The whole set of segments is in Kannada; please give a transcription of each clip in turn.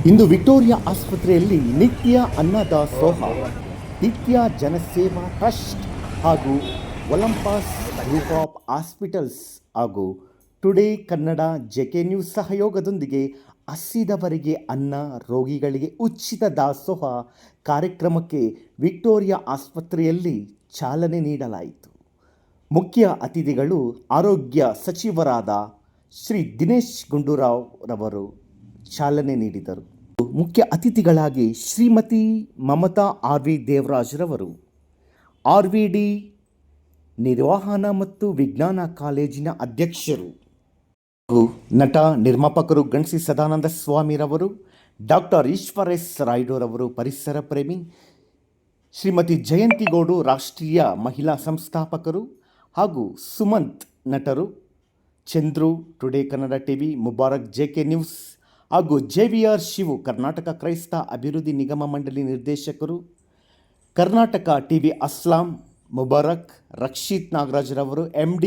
ಇಂದು ವಿಕ್ಟೋರಿಯಾ ಆಸ್ಪತ್ರೆಯಲ್ಲಿ ನಿತ್ಯ ಅನ್ನದಾಸೋಹ, ನಿತ್ಯ ಜನಸೇವಾ ಟ್ರಸ್ಟ್ ಹಾಗೂ ಒಲಂಪಸ್ ಗ್ರೂಪ್ ಆಫ್ ಹಾಸ್ಪಿಟಲ್ಸ್ ಹಾಗೂ ಟುಡೇ ಕನ್ನಡ ಜೆಕೆ ನ್ಯೂಸ್ ಸಹಯೋಗದೊಂದಿಗೆ ಹಸಿದವರಿಗೆ ಅನ್ನ, ರೋಗಿಗಳಿಗೆ ಉಚಿತ ದಾಸೋಹ ಕಾರ್ಯಕ್ರಮಕ್ಕೆ ವಿಕ್ಟೋರಿಯಾ ಆಸ್ಪತ್ರೆಯಲ್ಲಿ ಚಾಲನೆ ನೀಡಲಾಯಿತು. ಮುಖ್ಯ ಅತಿಥಿಗಳು ಆರೋಗ್ಯ ಸಚಿವರಾದ ಶ್ರೀ ದಿನೇಶ್ ಗುಂಡೂರಾವ್ ರವರು ಚಾಲನೆ ನೀಡಿದರು. ಮುಖ್ಯ ಅತಿಥಿಗಳಾಗಿ ಶ್ರೀಮತಿ ಮಮತಾ ಆರ್.ವಿ. ದೇವರಾಜ್ ರವರು, RVD ನಿರ್ವಹಣಾ ಮತ್ತು ವಿಜ್ಞಾನ ಕಾಲೇಜಿನ ಅಧ್ಯಕ್ಷರು ಹಾಗೂ ನಟ ನಿರ್ಮಾಪಕರು ಗಣಸಿ ಸದಾನಂದ ಸ್ವಾಮಿರವರು, ಡಾಕ್ಟರ್ ಈಶ್ವರ್ ಎಸ್ ರಾಯ್ಡೂರವರು ಪರಿಸರ ಪ್ರೇಮಿ, ಶ್ರೀಮತಿ ಜಯಂತಿ ಗೌಡು ರಾಷ್ಟ್ರೀಯ ಮಹಿಳಾ ಸಂಸ್ಥಾಪಕರು ಹಾಗೂ ಸುಮಂತ್ ನಟರು, Chandru today Kannada TV, Mubarak JK news ಹಾಗೂ JVR ಶಿವು ಕರ್ನಾಟಕ ಕ್ರೈಸ್ತ ಅಭಿವೃದ್ಧಿ ನಿಗಮ ಮಂಡಳಿ ನಿರ್ದೇಶಕರು, ಕರ್ನಾಟಕ ಟಿವಿ ಅಸ್ಲಾಂ ಮುಬಾರಕ್, ರಕ್ಷಿತ್ ನಾಗರಾಜ್ರವರು, MD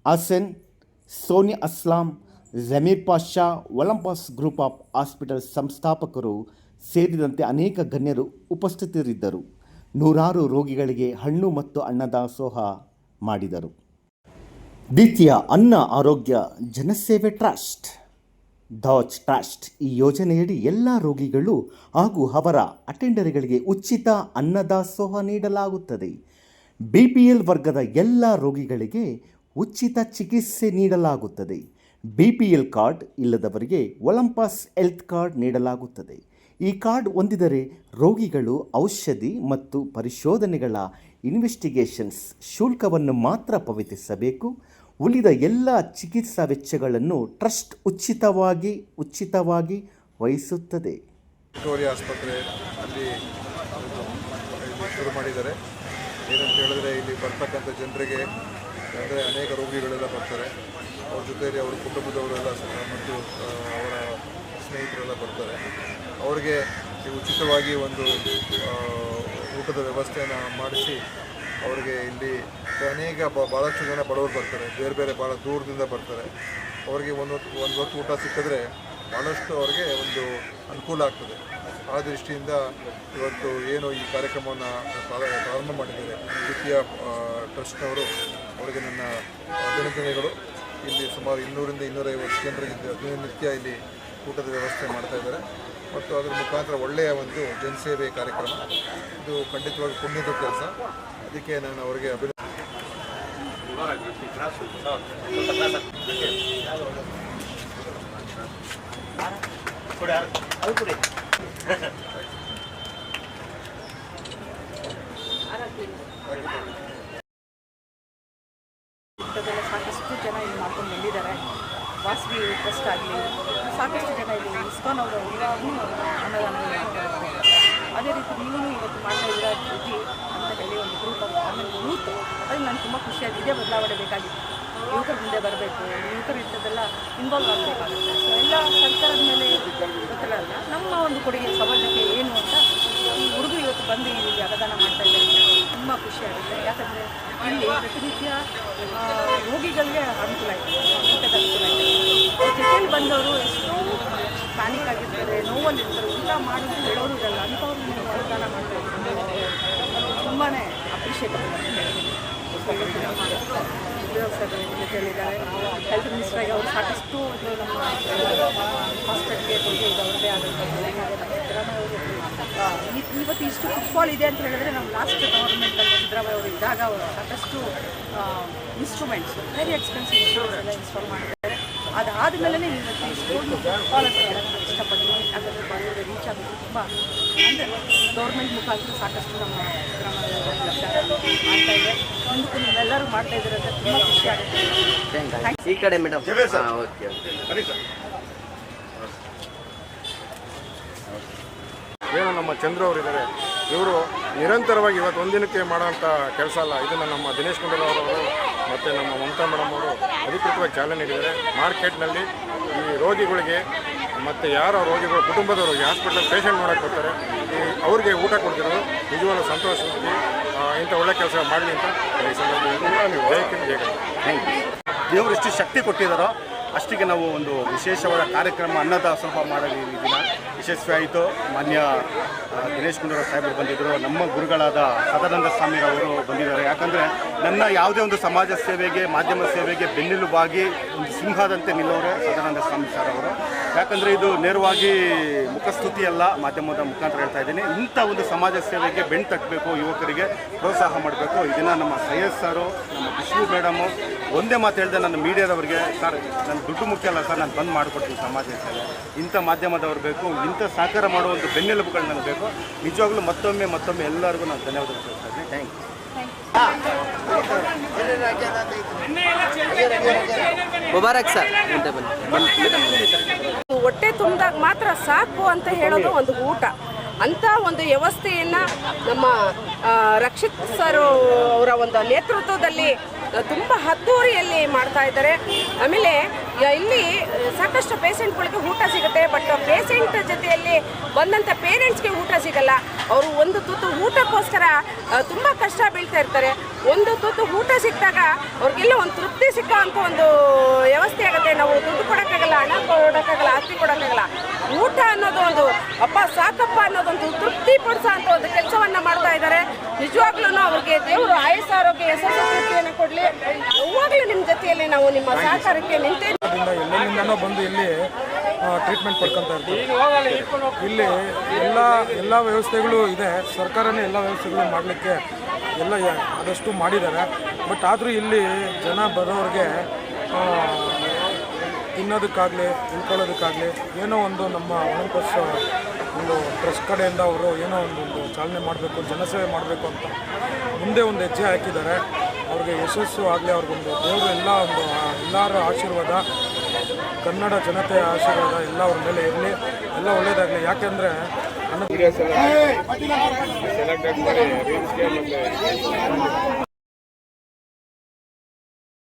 Hassan, Soni Aslam, Zameer Pasha, Olympus group of hospital ಸಂಸ್ಥಾಪಕರು ಸೇರಿದಂತೆ ಅನೇಕ ಗಣ್ಯರು ಉಪಸ್ಥಿತರಿದ್ದರು. ನೂರಾರು ರೋಗಿಗಳಿಗೆ ಹಣ್ಣು ಮತ್ತು ಅನ್ನದಾಸೋಹ ಮಾಡಿದರು. ದ್ವಿತೀಯ ಅನ್ನ ಆರೋಗ್ಯ ಜನಸೇವೆ ಟ್ರಸ್ಟ್ ದಾಜ್ ಟ್ರಸ್ಟ್ ಈ ಯೋಜನೆಯಡಿ ಎಲ್ಲ ರೋಗಿಗಳು ಹಾಗೂ ಅವರ ಅಟೆಂಡರ್ಗಳಿಗೆ ಉಚಿತ ಅನ್ನದಾಸೋಹ ನೀಡಲಾಗುತ್ತದೆ. BPL ವರ್ಗದ ಎಲ್ಲ ರೋಗಿಗಳಿಗೆ ಉಚಿತ ಚಿಕಿತ್ಸೆ ನೀಡಲಾಗುತ್ತದೆ. BPL ಕಾರ್ಡ್ ಇಲ್ಲದವರಿಗೆ ಒಲಂಪಸ್ ಹೆಲ್ತ್ ಕಾರ್ಡ್ ನೀಡಲಾಗುತ್ತದೆ. ಈ ಕಾರ್ಡ್ ಹೊಂದಿದರೆ ರೋಗಿಗಳು ಔಷಧಿ ಮತ್ತು ಪರಿಶೋಧನೆಗಳ ಇನ್ವೆಸ್ಟಿಗೇಷನ್ಸ್ ಶುಲ್ಕವನ್ನು ಮಾತ್ರ ಪಾವತಿಸಬೇಕು. ಉಳಿದ ಎಲ್ಲ ಚಿಕಿತ್ಸಾ ವೆಚ್ಚಗಳನ್ನು ಟ್ರಸ್ಟ್ ಉಚಿತವಾಗಿ ವಹಿಸುತ್ತದೆ. ವಿಕ್ಟೋರಿಯಾ ಆಸ್ಪತ್ರೆ ಅಲ್ಲಿ ಶುರು ಮಾಡಿದ್ದಾರೆ. ಏನಂತ ಹೇಳಿದ್ರೆ ಇಲ್ಲಿ ಬರ್ತಕ್ಕಂಥ ಜನರಿಗೆ ಅಂದರೆ ಅನೇಕ ರೋಗಿಗಳೆಲ್ಲ ಬರ್ತಾರೆ. ಅವ್ರ ಜೊತೆಯಲ್ಲಿ ಅವ್ರ ಕುಟುಂಬದವರೆಲ್ಲ ಮತ್ತು ಅವರ ಸ್ನೇಹಿತರೆಲ್ಲ ಬರ್ತಾರೆ. ಅವರಿಗೆ ಉಚಿತವಾಗಿ ಒಂದು ಊಟದ ವ್ಯವಸ್ಥೆಯನ್ನು ಮಾಡಿಸಿ ಅವರಿಗೆ ಇಲ್ಲಿ ಅನೇಕ ಭಾಳಷ್ಟು ಜನ ಬಡವರು ಬರ್ತಾರೆ, ಬೇರೆ ಬೇರೆ ಭಾಳ ದೂರದಿಂದ ಬರ್ತಾರೆ. ಅವರಿಗೆ ಒಂದು ಹೊತ್ತು ಊಟ ಸಿಕ್ಕಿದ್ರೆ ಭಾಳಷ್ಟು ಅವರಿಗೆ ಒಂದು ಅನುಕೂಲ ಆಗ್ತದೆ. ಆ ದೃಷ್ಟಿಯಿಂದ ಇವತ್ತು ಏನು ಈ ಕಾರ್ಯಕ್ರಮವನ್ನು ಪ್ರಾರಂಭ ಮಾಡಿದ್ದಾರೆ ದ್ವಿತೀಯ ಟ್ರಸ್ಟ್ನವರು, ಅವರಿಗೆ ನನ್ನ ಅಭಿನಂದನೆಗಳು. ಇಲ್ಲಿ ಸುಮಾರು 200ರಿಂದ 250 ಜನರಿಗೆ ದಿನನಿತ್ಯ ಇಲ್ಲಿ ಊಟದ ವ್ಯವಸ್ಥೆ ಮಾಡ್ತಾಯಿದ್ದಾರೆ ಮತ್ತು ಅದರ ಮುಖಾಂತರ ಒಳ್ಳೆಯ ಒಂದು ಜನಸೇವೆ ಕಾರ್ಯಕ್ರಮ. ಇದು ಖಂಡಿತವಾಗಿ ಪುಣ್ಯದ ಕೆಲಸ. ಅದಕ್ಕೆ ನಾನು ಅವರಿಗೆ ಸಾಕಷ್ಟು ಜನ ಇಲ್ಲಿ ಮಾಡ್ಕೊಂಡು ಬಂದಿದ್ದಾರೆ. ವಾಸವಿ ಟ್ರಸ್ಟ್ ಆಗಲಿ ಸಾಕಷ್ಟು ಜನ ಇಲ್ಲಿ ಇಸ್ಕಾನ್ ಅವರು ಅನ್ನದಾನಗಳು ಮಾಡ್ತಾರೆ. ಅದೇ ರೀತಿ ನೀವು ಇವತ್ತು ಮಾಡ್ತಾ ಇದ್ದೀರ ಜ್ಯೋತಿ ಅಂತ ಹೇಳಿ ಒಂದು ಗ್ರೂಪ್ ಆಫ್ ಯೂತ್, ಅದಕ್ಕೆ ನಾನು ತುಂಬ ಖುಷಿಯಾಗಿ ಇದೇ ಬದಲಾವಣೆ ಬೇಕಾಗಿತ್ತು. ಯುವಕರ ಮುಂದೆ ಬರಬೇಕು, ಯುವಕರು ಇಂಥದ್ದೆಲ್ಲ ಇನ್ವಾಲ್ವ್ ಆಗಬೇಕಾಗುತ್ತೆ. ಸೊ ಎಲ್ಲ ಸರ್ಕಾರದ ಮೇಲೆ ಗೊತ್ತಿಲ್ಲ, ನಮ್ಮ ಒಂದು ಕೊಡುಗೆ ಸಮಾಜಕ್ಕೆ ಏನು ಅಂತ ಈ ಹುಡುಗರು ಇವತ್ತು ಬಂದು ಇಲ್ಲಿ ಅನ್ನದಾನ ಮಾಡ್ತಾ ಇದ್ದಾರೆ. ತುಂಬ ಖುಷಿಯಾಗುತ್ತೆ. ಯಾಕಂದರೆ ಇಲ್ಲಿ ಪ್ರತಿನಿತ್ಯ ರೋಗಿಗಳಿಗೆ ಅನುಕೂಲ ಇದೆ, ಊಟದ ಅನುಕೂಲ ಇದೆ. ಅವ್ರ ಜೊತೆಯಲ್ಲಿ ಬಂದವರು ಎಷ್ಟೋ ಪ್ಯಾನಿಕ್ ಆಗಿರ್ತಾರೆ, ನೋವಲ್ಲಿರ್ತಾರೆ, ಊಟ ಮಾಡೋದು ಹೇಳೋರು ಇರಲ್ಲ, ಅಂಥವ್ರು ನೀವು ಅನ್ನದಾನ ಮಾಡ್ತಾ ಇದ್ದಾರೆ. ತುಂಬಾ ಅಪ್ರಿಷಿಯೇಟ್ ಸರ್ ಜೊತೆಯಲ್ಲಿದ್ದಾರೆ. ಹೆಲ್ತ್ ಮಿನಿಸ್ಟ್ರಾಗಿ ಅವರು ಸಾಕಷ್ಟು ನಮ್ಮ ಹಾಸ್ಪಿಟಲ್ಗೆ ಕೊಡುಗೆ ಇದೆ. ಅವ್ರದ್ದೇ ಆದಂಥ ಇವತ್ತು ಇಷ್ಟು ಫುಟ್ಫಾಲ್ ಇದೆ ಅಂತ ಹೇಳಿದ್ರೆ ನಾವು ಲಾಸ್ಟ್ ಗವರ್ಮೆಂಟಲ್ಲಿ ಸಿದ್ದರಾಮಯ್ಯ ಅವರು ಇದ್ದಾಗ ಅವರು ಸಾಕಷ್ಟು ಇನ್ಸ್ಟ್ರೂಮೆಂಟ್ಸ್, ವೆರಿ ಎಕ್ಸ್ಪೆನ್ಸಿವ್ ಇನ್ಸ್ಟ್ರೂಮೆಂಟ್ಸ್ ಎಲ್ಲ ಇನ್ಸ್ಟಾಲ್ ಮಾಡಿದ್ದಾರೆ. ಅದಾದಮೇಲೆ ಇವತ್ತು ಇಷ್ಟೊಂದು ಫುಟ್ಫಾಲ್ ಅಂತ ಹೇಳೋಕ್ಕೆ ಇಷ್ಟಪಡ್ತೀನಿ. ಯಾಕಂದರೆ ಬರೋರಿಗೆ ರೀಚ್ ಆಗೋದು ತುಂಬ ಅಂದರೆ ಗೌರ್ಮೆಂಟ್ ಮುಖಾಂತರ ಸಾಕಷ್ಟು ನಮ್ಮ ಸಿದ್ದರಾಮಯ್ಯ ಮಾಡ್ತಾ ಇದೆ. ಮುಂದಕ್ಕೂ ನೀವೆಲ್ಲರೂ ಮಾಡ್ತಾ ಇದ್ದಾರೆ ಅಂತ ತುಂಬ ಖುಷಿ ಆಗುತ್ತೆ. ಈ ಕಡೆ ಮೇಡಮ್. ಓಕೆ. ಏನು ನಮ್ಮ ಚಂದ್ರು ಅವರಿದ್ದಾರೆ, ಇವರು ನಿರಂತರವಾಗಿ ಇವತ್ತು ಒಂದಿನಕ್ಕೆ ಮಾಡೋಂಥ ಕೆಲಸ ಅಲ್ಲ. ಇದನ್ನು ನಮ್ಮ ದಿನೇಶ್ ಗುಂಡೂರಾವ್ ಅವರು ಮತ್ತು ನಮ್ಮ ಮಮತಾ ಮೇಡಮ್ ಅವರು ಅಧಿಕೃತವಾಗಿ ಚಾಲನೆ ನೀಡಿದ್ದಾರೆ. ಮಾರ್ಕೆಟ್ನಲ್ಲಿ ಈ ರೋಗಿಗಳಿಗೆ ಮತ್ತು ಯಾರು ರೋಗಿಗಳು ಕುಟುಂಬದವರಿಗೆ ಹಾಸ್ಪಿಟಲ್ ಪೇಷಂಟ್ ನೋಡೋಕ್ಕೆ ಬರ್ತಾರೆ, ಅವ್ರಿಗೆ ಊಟ ಕೊಡ್ತಿರೋದು ನಿಜವಾಗ್ಲೂ ಸಂತೋಷವಾಗಿ ಇಂಥ ಒಳ್ಳೆ ಕೆಲಸ ಮಾಡಲಿ ಅಂತ ಈ ಸಂದರ್ಭದಲ್ಲಿ ದೇವರು ಎಷ್ಟು ಶಕ್ತಿ ಕೊಟ್ಟಿದ್ದಾರೋ ಅಷ್ಟಿಗೆ ನಾವು ಒಂದು ವಿಶೇಷವಾದ ಕಾರ್ಯಕ್ರಮ ಅನ್ನದಾಸೋಹ ಮಾಡಲಿ ಈ ದಿನ. ಯಶಸ್ವಿ ಆಯಿತು. ಮಾನ್ಯ ದಿನೇಶ್ ಗುಂಡೂರಾವ್ ಸಾಹೇಬರು ಬಂದಿದ್ದರು, ನಮ್ಮ ಗುರುಗಳಾದ ಸದಾನಂದ ಸ್ವಾಮಿರವರು ಬಂದಿದ್ದಾರೆ. ಯಾಕಂದರೆ ನನ್ನ ಯಾವುದೇ ಒಂದು ಸಮಾಜ ಸೇವೆಗೆ, ಮಾಧ್ಯಮ ಸೇವೆಗೆ ಬೆನ್ನೆಲುಬಾಗಿ ಒಂದು ಸಿಂಹದಂತೆ ನಿಲ್ಲೋರೆ ಸದಾನಂದ ಸ್ವಾಮಿ ಸರ್ ಅವರು. ಯಾಕಂದರೆ ಇದು ನೇರವಾಗಿ ಮುಖಸ್ತುತಿ ಅಲ್ಲ, ಮಾಧ್ಯಮದ ಮುಖಾಂತರ ಹೇಳ್ತಾ ಇದ್ದೀನಿ. ಇಂಥ ಒಂದು ಸಮಾಜ ಸೇವೆಗೆ ಬೆನ್ನು ತಟ್ಟಬೇಕು, ಯುವಕರಿಗೆ ಪ್ರೋತ್ಸಾಹ ಮಾಡಬೇಕು. ಇದನ್ನು ನಮ್ಮ ಸೈಯದ್ ಸಾರು, ನಮ್ಮ ವಿಷ್ಣು ಮೇಡಮು ಒಂದೇ ಮಾತು ಹೇಳಿದೆ ನನ್ನ ಮೀಡಿಯಾದವ್ರಿಗೆ, ಸರ್ ನನ್ನ ದುಡ್ಡು ಮುಖ್ಯ ಅಲ್ಲ ಸರ್, ನಾನು ಬಂದ್ ಮಾಡಿಕೊಡ್ತೀನಿ ಸಮಾಜ ಸೇವೆ. ಇಂಥ ಮಾಧ್ಯಮದವ್ರು ಬೇಕು, ಇಂಥ ಸಹಕಾರ ಮಾಡುವ ಒಂದು ಬೆನ್ನೆಲುಬುಗಳು ನನಗೆ ಬೇಕು. ನಿಜವಾಗ್ಲೂ ಮತ್ತೊಮ್ಮೆ ಎಲ್ಲರಿಗೂ ನಾನು ಧನ್ಯವಾದ ಹೇಳ್ತಾ ಇದ್ದೀನಿ. Thank you. ಮುಬಾರಕ್ ಸರ್. ಹೊಟ್ಟೆ ತುಂಬಿದಾಗ ಮಾತ್ರ ಸಾಕು ಅಂತ ಹೇಳೋದು ಒಂದು ಊಟ. ಅಂಥ ಒಂದು ವ್ಯವಸ್ಥೆಯನ್ನು ನಮ್ಮ ರಕ್ಷಿತ್ ಸರ್ ಅವರ ಒಂದು ನೇತೃತ್ವದಲ್ಲಿ ತುಂಬ ಹದ್ದೂರಿಯಲ್ಲಿ ಮಾಡ್ತಾ ಇದ್ದಾರೆ. ಆಮೇಲೆ ಇಲ್ಲಿ ಸಾಕಷ್ಟು ಪೇಷೆಂಟ್ಗಳಿಗೆ ಊಟ ಸಿಗುತ್ತೆ, ಬಟ್ ಪೇಷೆಂಟ್ ಜೊತೆಯಲ್ಲಿ ಬಂದಂಥ ಪೇರೆಂಟ್ಸ್ಗೆ ಊಟ ಸಿಗಲ್ಲ. ಅವರು ಒಂದು ತುತ್ತು ಊಟಕ್ಕೋಸ್ಕರ ತುಂಬ ಕಷ್ಟ ಬೀಳ್ತಾ ಇರ್ತಾರೆ. ಒಂದು ತುತ್ತು ಊಟ ಸಿಕ್ಕಿದಾಗ ಅವ್ರಿಗೆಲ್ಲ ಒಂದು ತೃಪ್ತಿ ಸಿಕ್ಕೋ ಅಂತ ಒಂದು ವ್ಯವಸ್ಥೆ ಆಗುತ್ತೆ. ನಾವು ದುಡ್ಡು ಕೊಡೋಕ್ಕಾಗಲ್ಲ, ಹಣ ಕೊಡೋಕ್ಕಾಗಲ್ಲ, ಆಸ್ತಿ ಕೊಡೋಕ್ಕಾಗಲ್ಲ. ಊಟ ಅನ್ನೋದು ಒಂದು ಅಪ್ಪ ಸಾಕಪ್ಪ ಅನ್ನೋದೊಂದು ತೃಪ್ತಿ ಪಡಿಸೋ ಅಂತ ಒಂದು ಕೆಲಸವನ್ನು ಮಾಡ್ತಾ ಇದ್ದಾರೆ. ನಿಜವಾಗ್ಲೂ ಅವ್ರಿಗೆ ದೇವರು ಆಯಸ್ಸು ಆರೋಗ್ಯ ಯಶಸ್ಸು ತೃಪ್ತಿಯನ್ನು ಕೊಡಲಿ. ಯಾವಾಗಲೂ ನಿಮ್ಮ ಜೊತೆಯಲ್ಲಿ ನಾವು ನಿಮ್ಮ ಸಹಕಾರಕ್ಕೆ ನಿಂತೇವೆ. ಎಲ್ಲೆಲ್ಲಿಂದನೋ ಬಂದು ಇಲ್ಲಿ ಟ್ರೀಟ್ಮೆಂಟ್ ಪಡ್ಕೊತಾ ಇರ್ತೀವಿ. ಇಲ್ಲಿ ಎಲ್ಲ ವ್ಯವಸ್ಥೆಗಳು ಇದೆ, ಸರ್ಕಾರನೇ ಎಲ್ಲ ವ್ಯವಸ್ಥೆಗಳು ಮಾಡಲಿಕ್ಕೆ ಎಲ್ಲ ಆದಷ್ಟು ಮಾಡಿದ್ದಾರೆ. ಬಟ್ ಆದರೂ ಇಲ್ಲಿ ಜನ ಬರೋರಿಗೆ ತಿನ್ನೋದಕ್ಕಾಗಲಿ ಉಳ್ಕೊಳ್ಳೋದಕ್ಕಾಗಲಿ ಏನೋ ಒಂದು ನಮ್ಮ ಒಲಿಂಪಸ್ ಒಂದು ಟ್ರಸ್ಟ್ ಕಡೆಯಿಂದ ಅವರು ಏನೋ ಒಂದು ಚಾಲನೆ ಮಾಡಬೇಕು, ಜನಸೇವೆ ಮಾಡಬೇಕು ಅಂತ ಮುಂದೆ ಒಂದು ಹೆಜ್ಜೆ ಹಾಕಿದ್ದಾರೆ. ಅವ್ರಿಗೆ ಯಶಸ್ಸು ಆಗಲಿ, ಅವ್ರಿಗೊಂದು ದೇವರು ಎಲ್ಲರ ಆಶೀರ್ವಾದ, ಕನ್ನಡ ಜನತೆಯ ಆಶೀರ್ವಾದ ಎಲ್ಲ ಅವ್ರ ಮೇಲೆ ಇರಲಿ, ಎಲ್ಲ ಒಳ್ಳೆಯದಾಗಲಿ. ಯಾಕೆಂದರೆ